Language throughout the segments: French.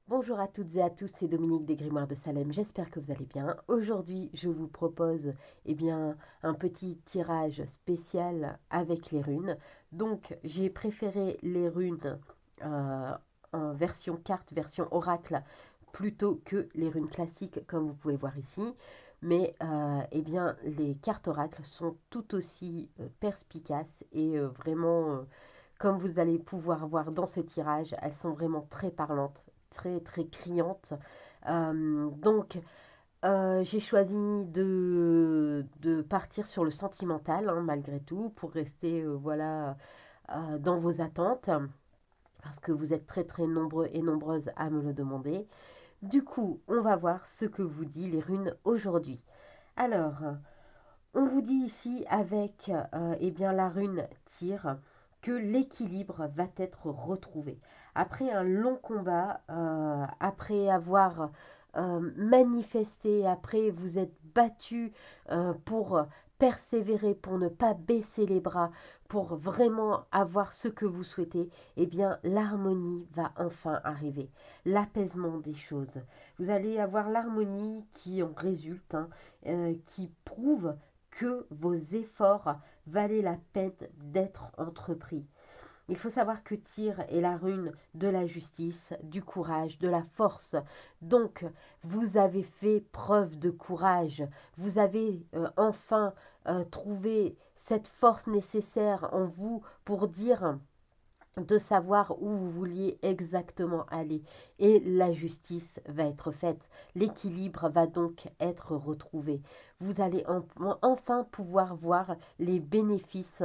Bonjour à toutes et à tous, c'est Dominique des Grimoires de Salem, j'espère que vous allez bien. Aujourd'hui, je vous propose un petit tirage spécial avec les runes. Donc, j'ai préféré les runes euh, en version carte, version oracle, plutôt que les runes classiques, comme vous pouvez voir ici. Mais les cartes oracles sont tout aussi perspicaces et comme vous allez pouvoir voir dans ce tirage, elles sont vraiment très parlantes, très criantes. J'ai choisi de partir sur le sentimental, hein, malgré tout, pour rester dans vos attentes, parce que vous êtes très nombreux et nombreuses à me le demander. Du coup, on va voir ce que vous dit les runes aujourd'hui. Alors, on vous dit ici avec la rune Tyr que l'équilibre va être retrouvé. Après un long combat, après avoir manifesté, après vous êtes battu pour persévérer, pour ne pas baisser les bras, pour vraiment avoir ce que vous souhaitez, eh bien l'harmonie va enfin arriver, l'apaisement des choses. Vous allez avoir l'harmonie qui en résulte, hein, qui prouve que vos efforts valaient la peine d'être entrepris. Il faut savoir que Tyr est la rune de la justice, du courage, de la force. Donc, vous avez fait preuve de courage. Vous avez enfin trouvé cette force nécessaire en vous pour dire de savoir où vous vouliez exactement aller. Et la justice va être faite. L'équilibre va donc être retrouvé. Vous allez enfin pouvoir voir les bénéfices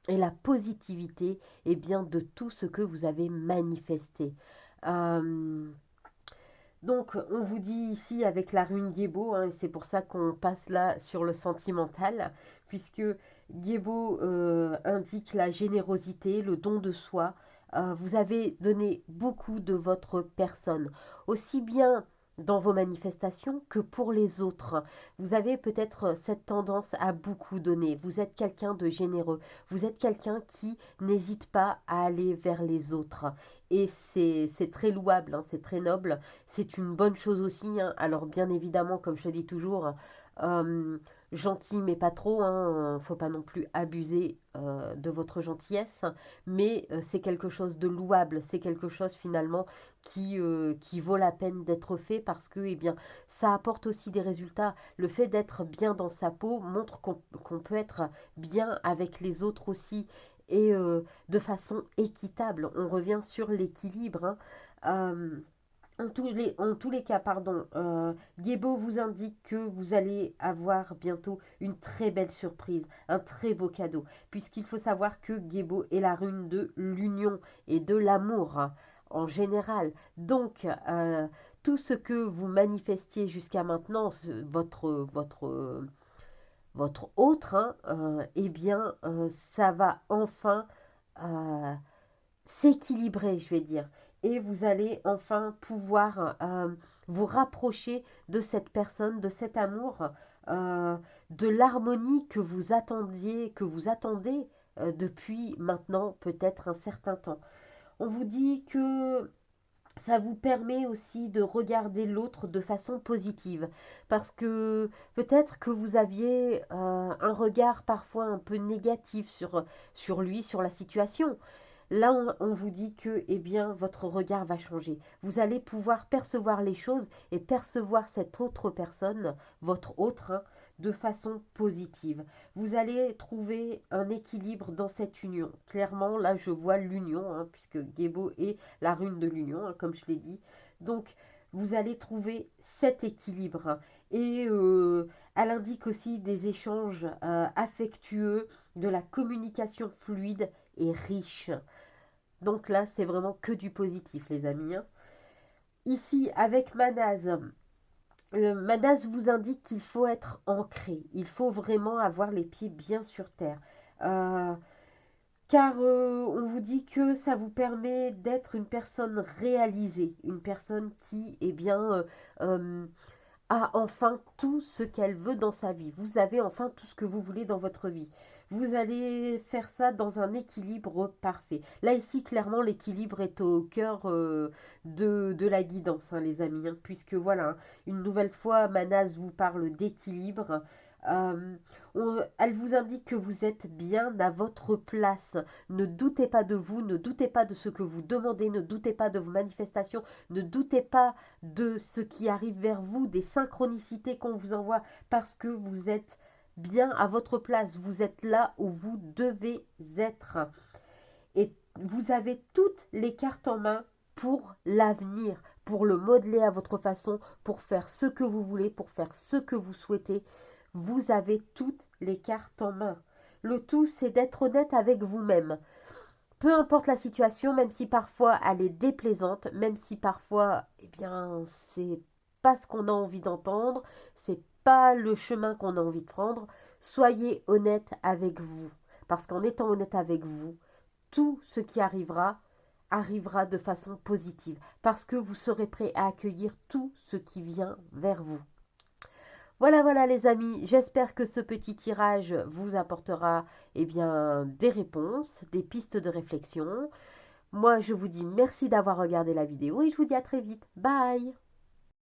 et la positivité de tout ce que vous avez manifesté. Euh, donc, on vous dit ici avec la rune Gébo, hein, c'est pour ça qu'on passe là sur le sentimental, puisque Gébo indique la générosité, le don de soi. Vous avez donné beaucoup de votre personne, aussi bien dans vos manifestations que pour les autres. Vous avez peut-être cette tendance à beaucoup donner. Vous êtes quelqu'un de généreux. Vous êtes quelqu'un qui n'hésite pas à aller vers les autres. Et c'est très louable, hein, c'est très noble. C'est une bonne chose aussi, hein. Alors bien évidemment, comme je le dis toujours, euh, gentil mais pas trop, hein, faut pas non plus abuser de votre gentillesse, mais c'est quelque chose de louable, c'est quelque chose finalement qui vaut la peine d'être fait parce que ça apporte aussi des résultats. Le fait d'être bien dans sa peau montre qu'on peut être bien avec les autres aussi et de façon équitable. On revient sur l'équilibre, hein. Euh, en tous les cas, pardon, Gebo vous indique que vous allez avoir bientôt une très belle surprise, un très beau cadeau, puisqu'il faut savoir que Gebo est la rune de l'union et de l'amour, hein, en général. Donc, tout ce que vous manifestiez jusqu'à maintenant, votre autre, hein, ça va enfin euh, s'équilibrer, je vais dire. Et vous allez enfin pouvoir vous rapprocher de cette personne, de cet amour, euh, de l'harmonie que vous attendez depuis maintenant peut-être un certain temps. On vous dit que ça vous permet aussi de regarder l'autre de façon positive. Parce que peut-être que vous aviez un regard parfois un peu négatif sur lui, sur la situation. Là, on vous dit que votre regard va changer. Vous allez pouvoir percevoir les choses et percevoir cette autre personne, votre autre, hein, de façon positive. Vous allez trouver un équilibre dans cette union. Clairement, là, je vois l'union, hein, puisque Gebo est la rune de l'union, hein, comme je l'ai dit. Donc, vous allez trouver cet équilibre, hein. Et elle indique aussi des échanges affectueux, de la communication fluide et riche. Donc là, c'est vraiment que du positif, les amis, hein. Ici, avec Manaz, Manaz vous indique qu'il faut être ancré. Il faut vraiment avoir les pieds bien sur terre. Euh, car on vous dit que ça vous permet d'être une personne réalisée, une personne qui, euh, a enfin tout ce qu'elle veut dans sa vie. Vous avez enfin tout ce que vous voulez dans votre vie. Vous allez faire ça dans un équilibre parfait. Là, ici, clairement, l'équilibre est au cœur de la guidance, hein, les amis. Hein, puisque voilà, hein, une nouvelle fois, Manaz vous parle d'équilibre. Euh, Elle vous indique que vous êtes bien à votre place. Ne doutez pas de vous, ne doutez pas de ce que vous demandez, ne doutez pas de vos manifestations, ne doutez pas de ce qui arrive vers vous, des synchronicités qu'on vous envoie, parce que vous êtes bien à votre place. Vous êtes là où vous devez être. Et vous avez toutes les cartes en main pour l'avenir, pour le modeler à votre façon, pour faire ce que vous voulez, pour faire ce que vous souhaitez. Vous avez toutes les cartes en main. Le tout, c'est d'être honnête avec vous-même. Peu importe la situation, même si parfois elle est déplaisante, même si parfois, eh bien, c'est pas ce qu'on a envie d'entendre, c'est pas le chemin qu'on a envie de prendre, soyez honnête avec vous. Parce qu'en étant honnête avec vous, tout ce qui arrivera arrivera de façon positive. Parce que vous serez prêt à accueillir tout ce qui vient vers vous. Voilà, voilà les amis, j'espère que ce petit tirage vous apportera eh bien, des réponses, des pistes de réflexion. Moi, je vous dis merci d'avoir regardé la vidéo et je vous dis à très vite. Bye!